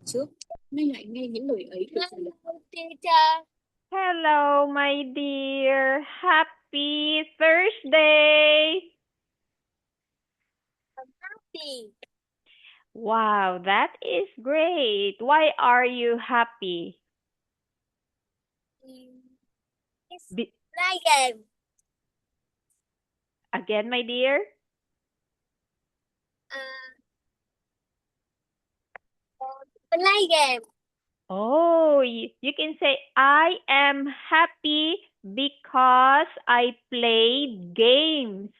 trước nên lại nghe những lời ấy được gì Teacher. Hello, my dear. Happy Thursday. Happy. Wow, that is great. Why are you happy? It's Be- play game. Again, my dear. Play game. Oh, you can say, I am happy because I played games.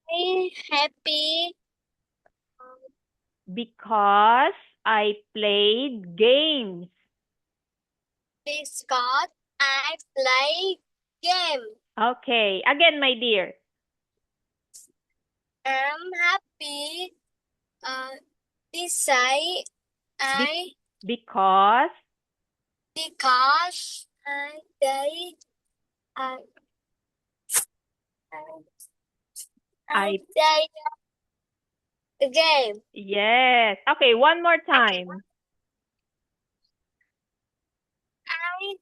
I'm happy Because I played games. because I play game. Okay, again, my dear. I'm happy this I Because because I play I I play the game. Yes. Okay, one more time. I'm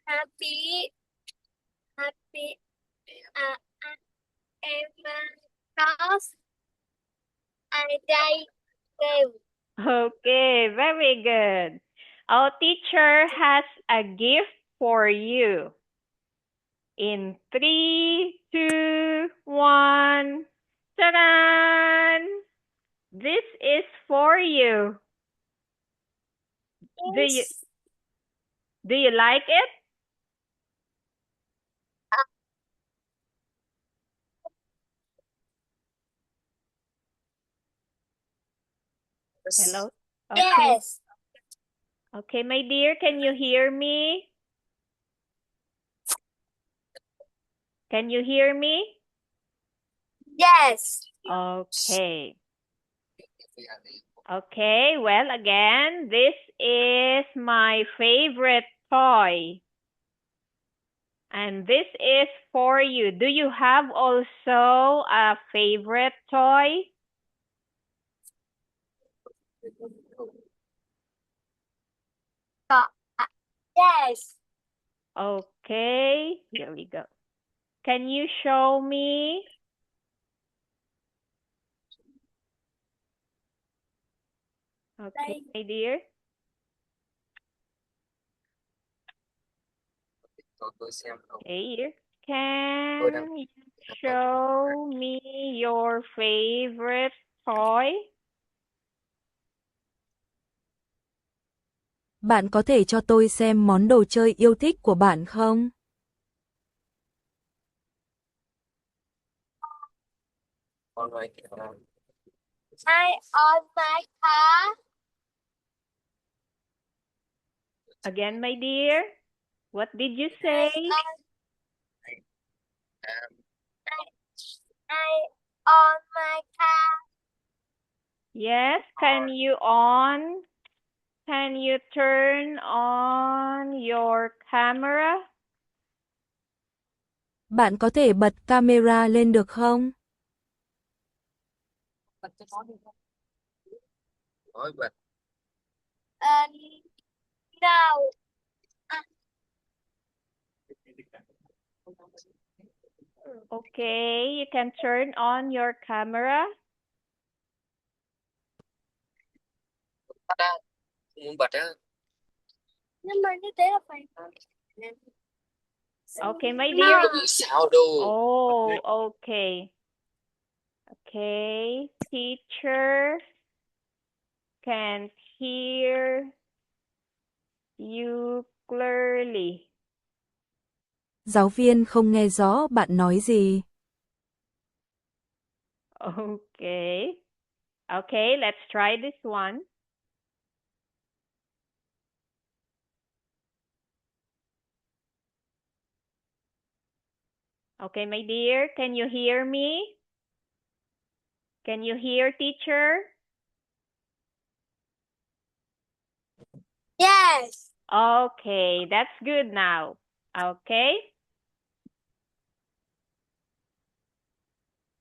happy uh, because I play game. Okay, very good. Our teacher has a gift for you. In 3, 2, 1. Ta-da! This is for you. Do you like it? Hello? Okay. Yes. Okay, my dear, can you hear me? Can you hear me? Yes. Okay. Okay, well, again, this is my favorite toy. And this is for you. Do you have also a favorite toy? Yes. Okay, here we go. Can you show me? Okay, my dear. Okay, here. Can you show me your favorite toy? Bạn có thể cho tôi xem món đồ chơi yêu thích của bạn không? I on my car. Again, my dear. What did you say? I on my car. Yes, can you turn on your camera? Bạn có thể bật camera lên được không? No. Okay, you can turn on your camera. Muốn bật á. Nhưng mà như thế là phải. Okay, my dear. Sao đâu. Oh, okay. Okay, teacher can hear you clearly. Giáo viên không nghe rõ bạn nói gì. Okay. Okay, let's try this one. Okay, my dear, can you hear me? Can you hear teacher? Yes. Okay, that's good now. Okay.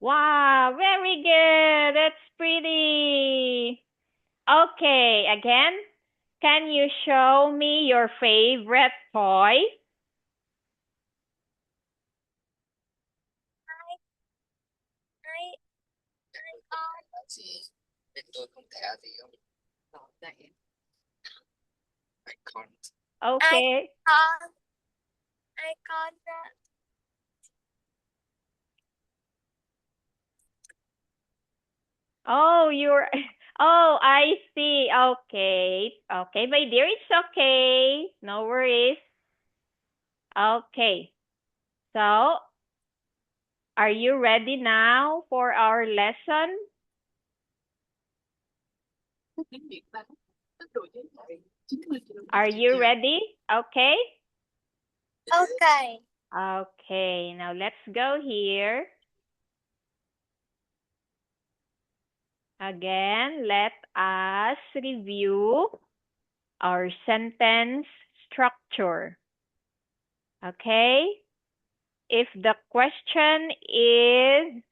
Wow, very good. That's pretty. Okay, again, can you show me your favorite toy? I on Gì? Bên tôi không thể gì không? Đó, này. I can't. Okay. I con Oh, you're. Oh, I see. Okay. Okay, my dear, it's okay. No worries. Okay. So, are you ready now for our lesson? Tiếng Việt ta có đồ giấy này. 90 Are you ready? Okay. Okay. Okay, now let's go here. Again, let us review our sentence structure. Okay? If the question is,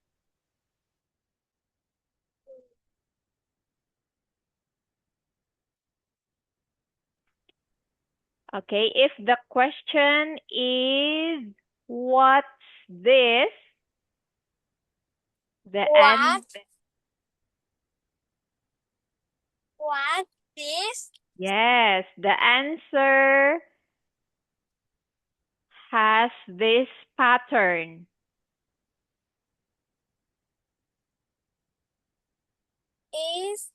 okay, if the question is, what's this? The What this yes, the answer has this pattern. is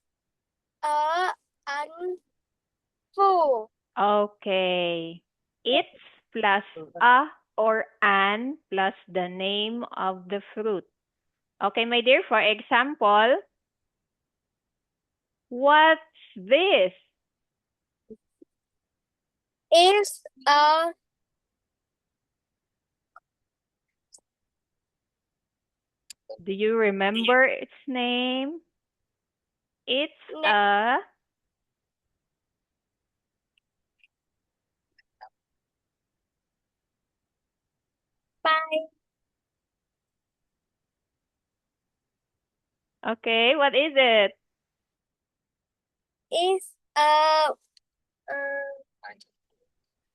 a unfold. Okay. It's plus a or an plus the name of the fruit. Okay, my dear, for example, what's this? Is a Do you remember its name? It's Ne- a pie. okay, what is it? Is a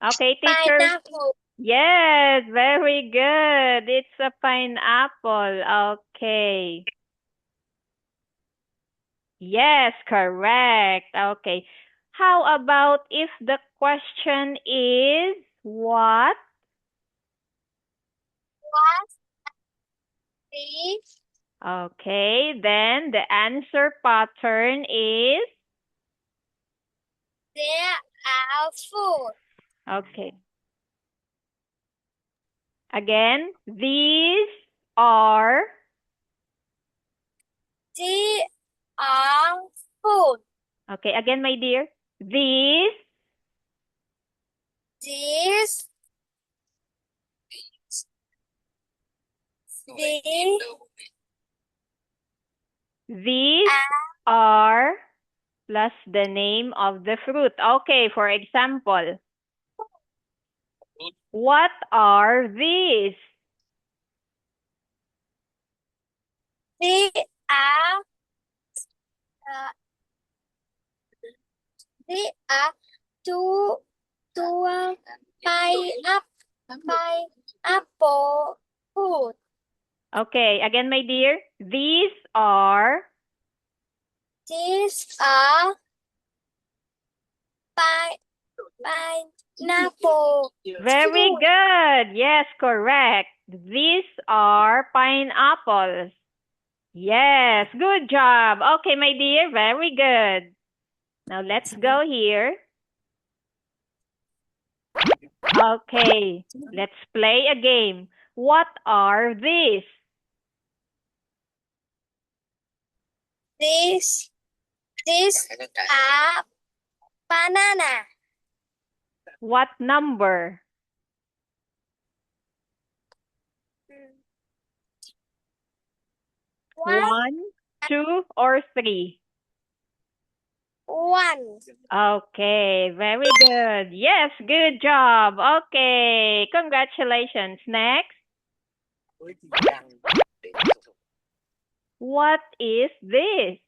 Okay, teacher. pineapple. Yes, very good. It's a pineapple. Okay. Yes, correct. Okay. How about if the question is what? What's this? Okay, then the answer pattern is There are food. okay. Again, these are There are food. okay, again, my dear. These This Rồi, These đâu. these are plus the name of the fruit. Okay, for example, what are these? There are uh, there are two pineapple food. Okay, again, my dear. These are These are pineapple. very good. Yes, correct. These are pineapples. Yes, good job. Okay, my dear, very good. Now let's go here. Okay, let's play a game. What are these? These Cái nó trả are banana. What number? One. 1, 2, or 3? One. Okay, very good. Yes, good job. Okay, congratulations. Next. với thì răng để sử dụng. What is this?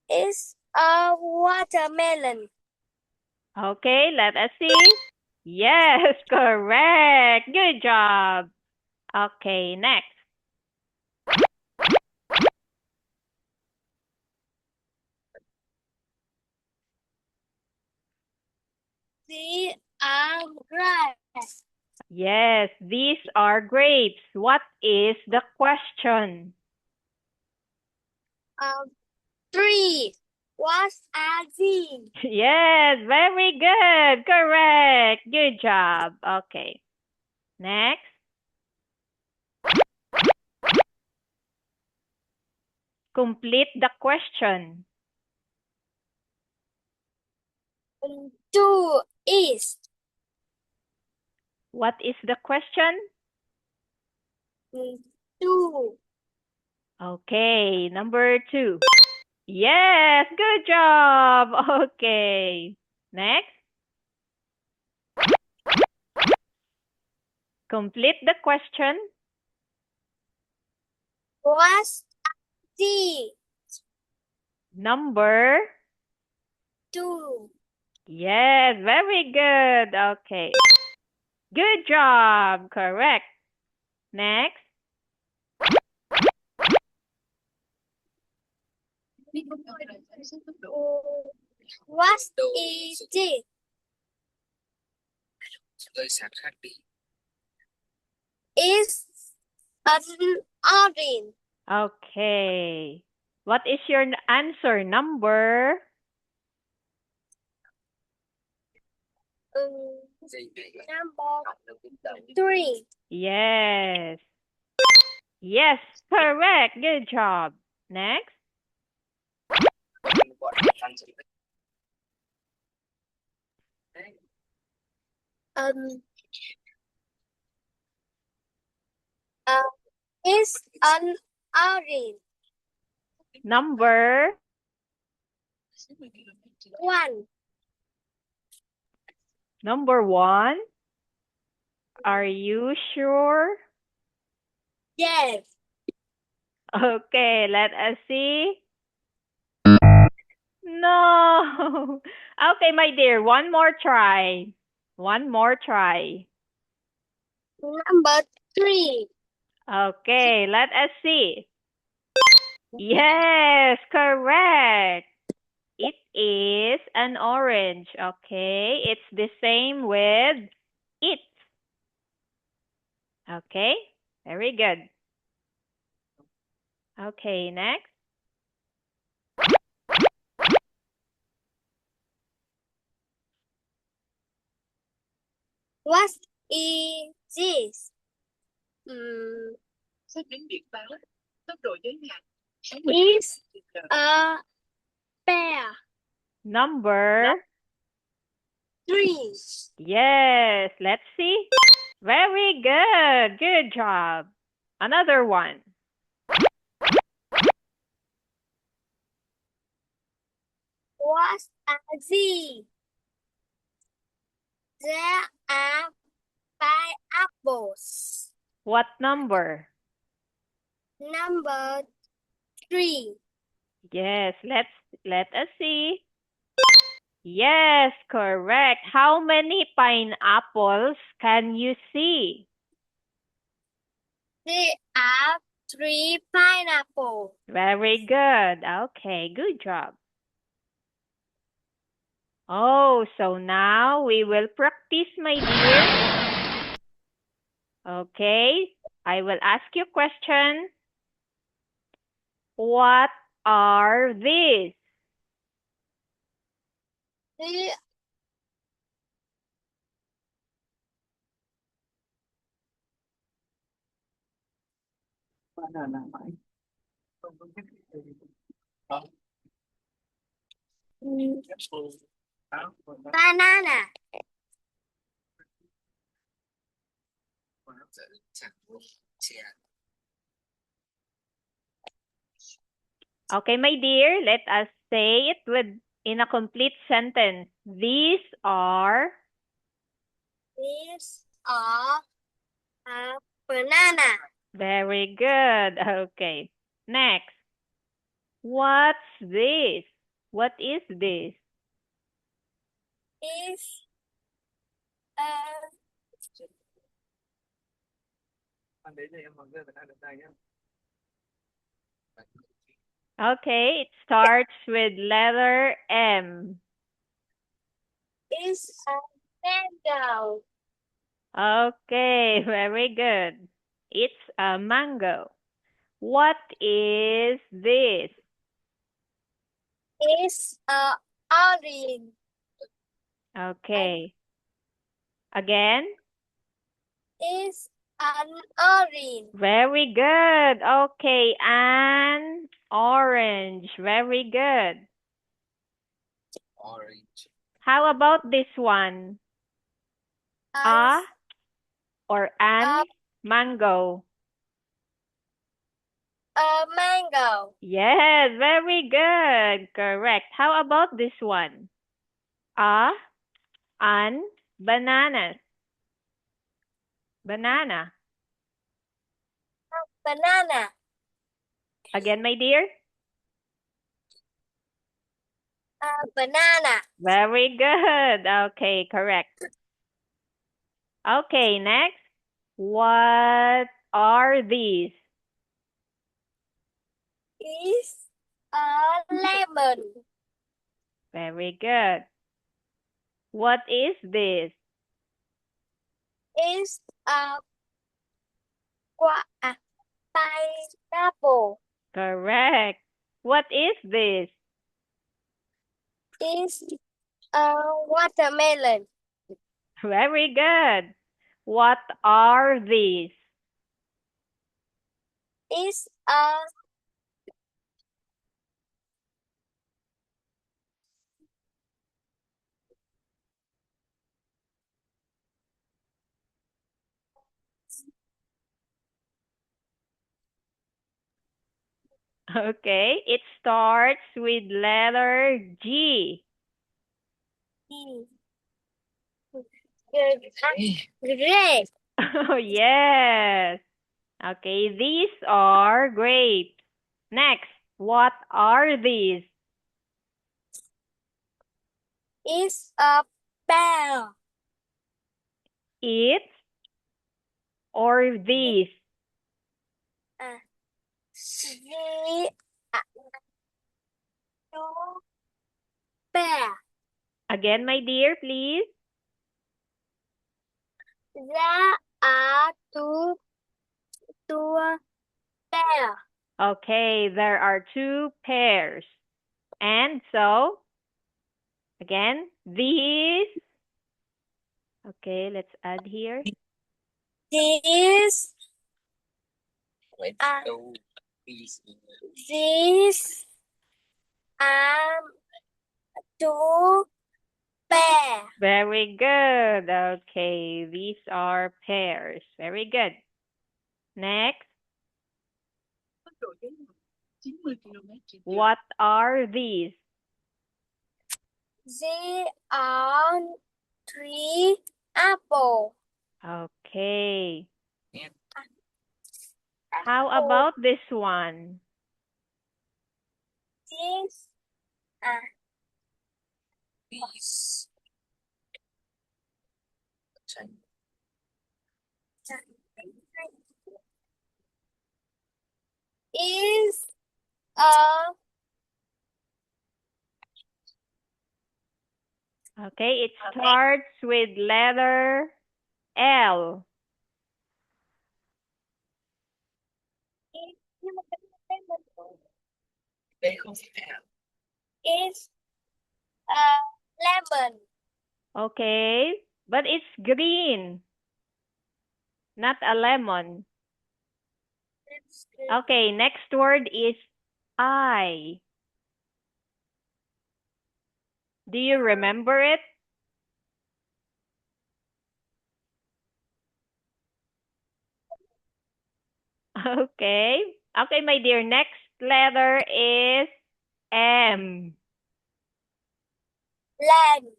Is a watermelon. Okay, let us see. Yes, correct. Good job. Okay, next. These are grapes. Yes, these are grapes. What is the question? 3. What are these? Yes, very good. Correct. Good job. Okay. Next. Complete the question. 2 is. What is the question? 2. Okay, number 2. Yes, good job. Okay. Next. Complete the question. What are these? Number. 2. Yes, very good. Okay. Good job. Correct. Next. What is this? Lời sáng khác đi. Is an orange. Okay. What is your answer? Number. Gì vậy? Number Học được đến đầu. 3. Yes. Yes, correct. Good job. Next. Bọn mình ăn gì vậy? Is an orange. Number. 1. Number 1. Are you sure? Yes. Okay, let us see. No. Okay, my dear, one more try. One more try. Number 3. Okay, let us see. Yes, correct. It is an orange. Okay, it's the same with it. Okay, very good. Okay, next. What is this? Xét đến biển báo. Tốc độ giới hạn. Is a pear. Number. 3. Yes, let's see. Very good. Good job. Another one. What are these? There are pineapples. What number? Number 3. Yes, let us see. Yes, correct. How many pineapples can you see? There are 3 pineapples. Very good. Okay, good job. Oh, so now we will practice, my dear. Okay, I will ask you a question. What are these? There banana. Okay, my dear, let us say it in a complete sentence. These are or banana. Very good. Okay. Next. What's this? What is this? Is Okay, it starts with letter M. is a mango. Okay, very good. It's a mango. What is this? Is a orange. Okay. Again? Is an orange. Very good. Okay, an orange. Very good. Orange. How about this one? A or an mango? A mango. Yes, very good. Correct. How about this one? An bananas. Banana. Banana. Again, my dear? A banana. Very good. Okay, correct. Okay, next. What are these? Is a lemon. Very good. What is this? Is a pineapple. Correct. What is this? Is a watermelon. Very good. What are these? Is a Okay, it starts with letter G. grape. Oh, yes. Okay, these are grapes. Next, what are these? Is a pear. It or these? The pear. Again, my dear, please. There are two pear. Okay, there are 2 pairs. And so, again, these. Okay, let's add here. This Wait, Ah. no. Please. these are two pear. Very good. Okay, these are pairs. Very good. Next, what are these? They are 3 apple. Okay. And How about this one? These are please. is a Okay, it starts with letter L. is a lemon. Okay, but it's green, not a lemon. Okay, next word is I. Do you remember it? Okay. Okay, my dear, next letter is M. Lamb.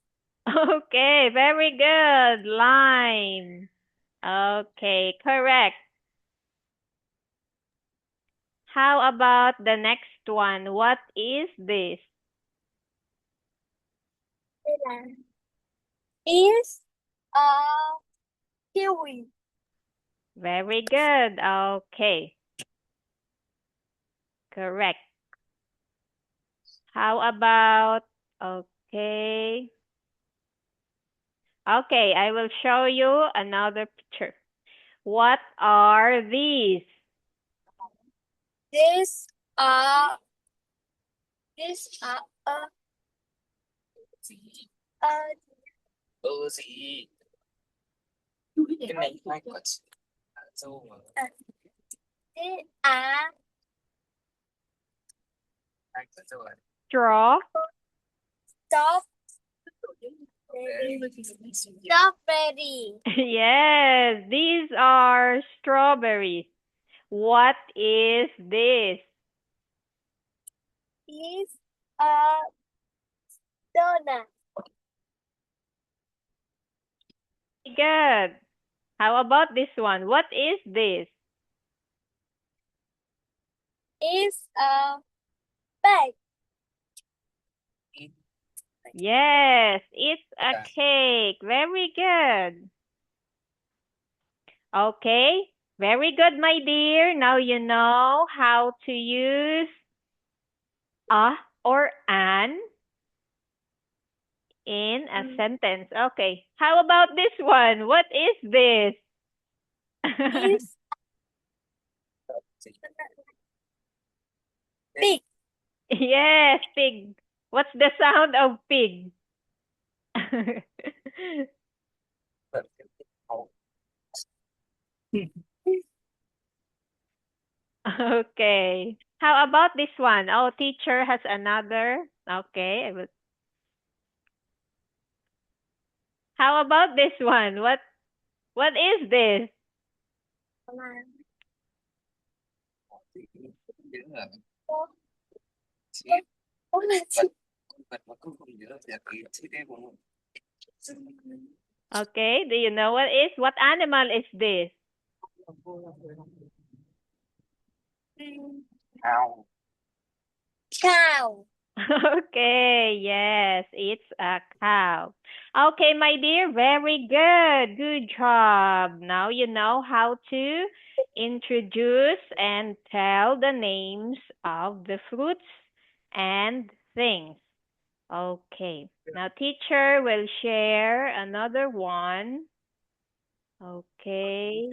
Okay, very good. Lime. Okay, correct. How about the next one? What is this? Đây là is kiwi. Very good. Okay. Correct. How about, okay. Okay, I will show you another picture. What are these? These are gì cái này hai quả dâu mà these are hai quả dâu à Straw. strawberry. Yes, these are strawberries. What is this? Is a donut. Good. How about this one? What is this? Is a bag. Yes, it's a cake. Very good. Okay, very good, my dear. Now you know how to use a or an in a sentence. Okay, how about this one? What is this? Is big. Yes, pig. What's the sound of pig? Okay. How about this one? Oh, teacher has another. Okay. How about this one? What is this? vật mà không nhớ thì chỉ đây một Okay, do you know what animal is this? ao Cow. Okay, yes, it's a cow. Okay, my dear, very good. Good job. Now you know how to introduce and tell the names of the fruits and things. Okay, now teacher will share another one. Okay.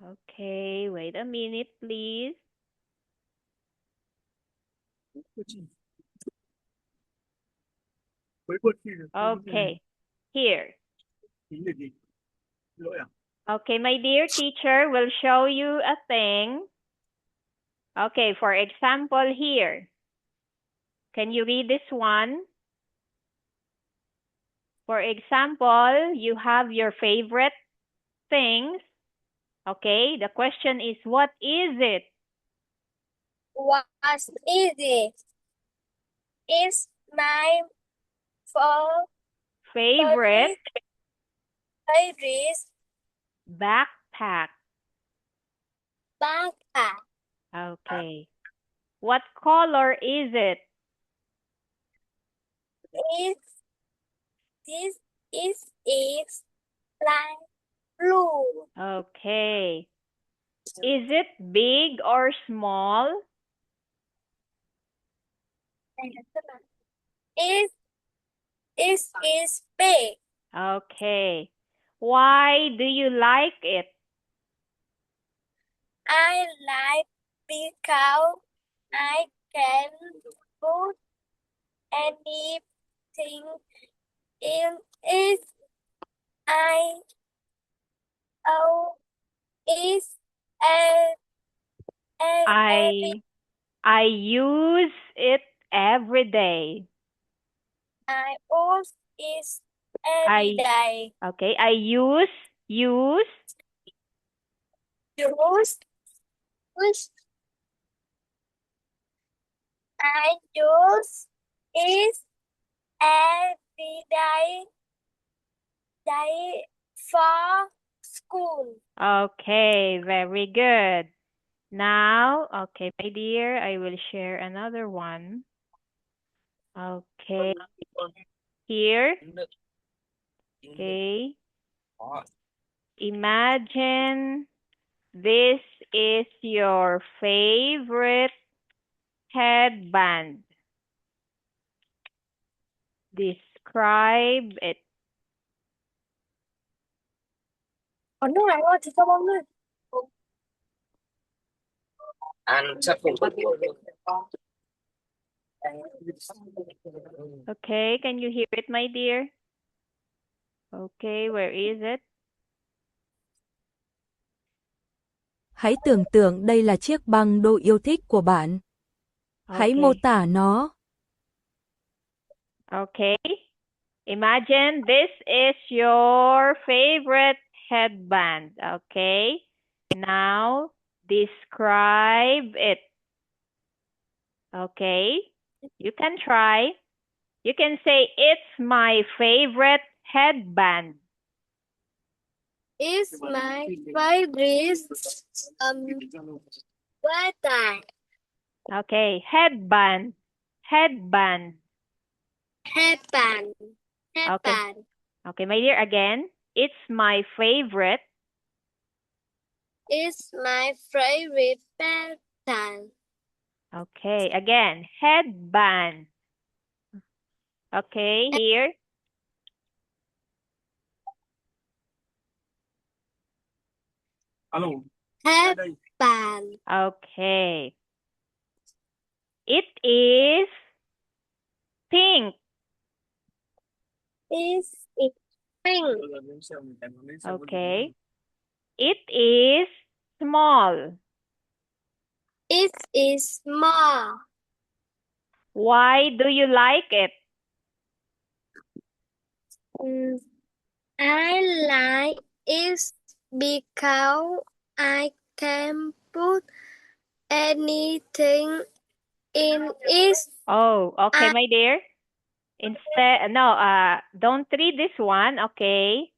Okay, wait a minute, please. Okay, here. Okay, my dear teacher will show you a thing. Okay, for example, here. Can you read this one? For example, you have your favorite things. Okay, the question is, what is it? What is it? Is my Favorite favorite backpack. backpack. Okay. What color is it? Is light blue. Okay. Is it big or small? Is big. Okay. Why do you like it? I like because I can put anything in it. Is I use it every day. I use it every day. Okay, I use Use I use it every day day for school. Okay, very good. Now, okay, my dear, I will share another one. Okay, here, okay. Imagine this is your favorite headband. Describe it. Ở nước này thôi thì sao bông nữa? Anh sắp phục bắt Okay, can you hear it, my dear? Okay, where is it? Hãy tưởng tượng đây là chiếc băng đô yêu thích của bạn. Hãy mô Okay. tả nó. Okay. Imagine this is your favorite headband. Okay. Now describe it. Okay. You can try. You can say it's my favorite headband. It's my favorite weather. Okay. Headband. Headband. Headband. Headband. Okay, my dear, again. It's my favorite. It's my favorite pattern. Okay, again. Headband. Okay, here. Alo, Headband. Okay. It is pink. It's pink. Okay. It is small. It is small. Why do you like it? I like it because I can put anything in it. Oh, okay, my dear. Instead, no, don't read this one, okay?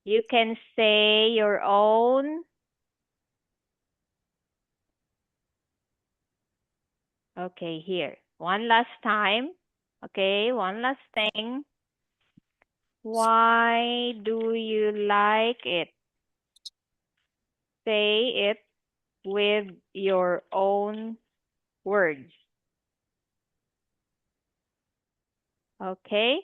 You can say your own. Okay, here. One last time. Okay, one last thing. Why do you like it? Say it with your own words. Okay?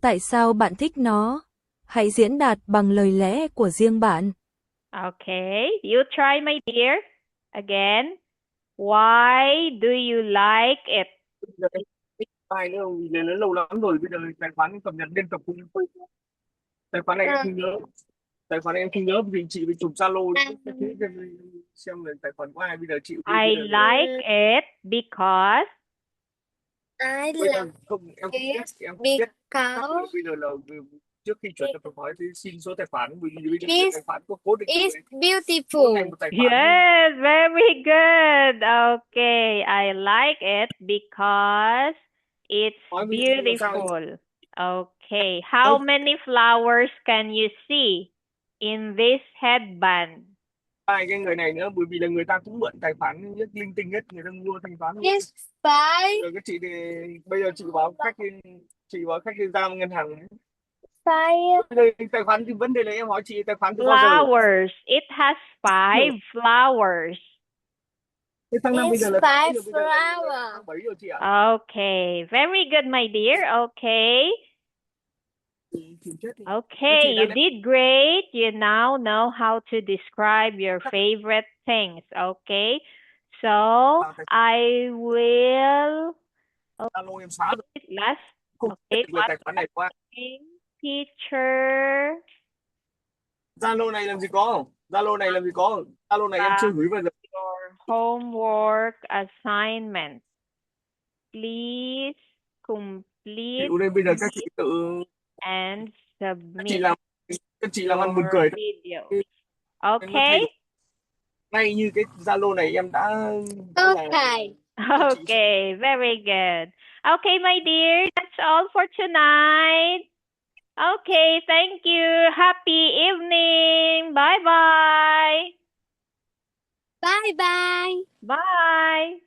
Tại sao bạn thích nó? Hãy diễn đạt bằng lời lẽ của riêng bạn. Okay, you try, my dear. Again. Why do you like it? Bài nữa vì nó lâu lắm rồi, bây giờ tài khoản cập nhật liên tục cũng tài khoản này em không nhớ. Tài khoản này em không nhớ vì chị phải chụp Zalo xem là tài khoản của ai bây giờ chị I like it because I bây giờ like không em không biết em không it biết because bây giờ là trước khi chuyển cho tôi hỏi thì xin số tài khoản bởi vì bây giờ It's- tài khoản có cố định it's mỗi beautiful. ngày một tài khoản. yes, very good. Okay, I like it because it's Nói với chị là sao? beautiful. Okay, how many flowers can you see in this headband? Hai cái người này nữa bởi vì là người ta cũng mượn tài khoản nhất linh tinh hết, người ta mua thanh toán luôn. It's five. Rồi cái chị thì bây giờ chị báo khách đi ra ngân hàng ấy. Five. Đây, tài khoản thì vấn đề là em hỏi chị tài khoản từ bao giờ? Flowers. It has 5 flowers. Thế tháng năm bây giờ là It's five bây giờ là flower. tháng 7 rồi chị ạ. Okay, very good, my dear. Okay. Chị chết đi. Okay, you did great. You now know how to describe your favorite things. Okay, so I will. Zalo em xóa rồi. Last. Không Okay, về tài khoản này qua. Teacher. Zalo này làm gì có? Zalo này làm gì có? Zalo này em chưa gửi bao giờ. Your homework assignment. Please complete Đây bây giờ các chị tự and submit các chị làm ăn buồn your cười. video. Okay. Ngay như cái Zalo này em đã Okay. Okay, very good. Okay, my dear, that's all for tonight. Okay, thank you. Happy evening. Bye-bye. Bye bye. Bye.